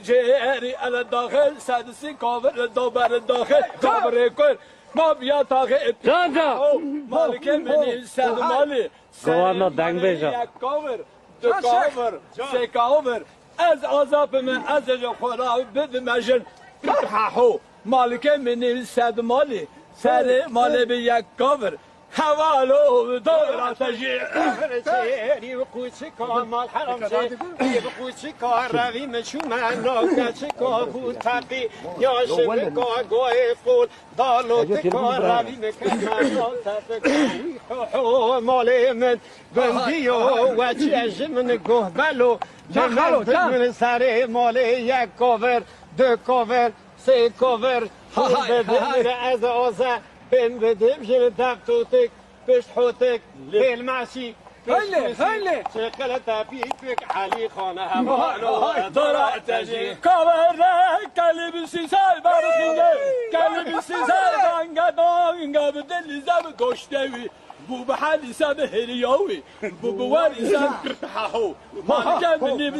جيري على الداخل سادسي كوفر الدوبر الداخل كوفر كل ما بيا تاخي جا مالك من الساد مالي گوانا دنگ بیجا كوفر دو كوفر سي كوفر از عذاب من از خورا بد مجن حو مالك من الساد مالي سر مالي بيا كوفر حوالو دور تجي فرسيري وقوتك مال حرم جي وقوتك راوي مشو منوكتك بوتاقي يا شبك قوي فول ضالوتك راوي مكان تفك مالي من بنديو وجه من قهبلو من ساري مالي يك كوفر دو كوفر سي كوفر از اوزا بن بدم جل دفتوتك بشحوتك في المعشي هلي شغلت بيك علي خانه هوالو دورا تجي كوفر كلب سيسال بارخينجا كلب سيسال بانجا دونجا بدل زاب كوشتوي بو بحال ساب هريوي بو بوالي ساب حاحو ما كان مني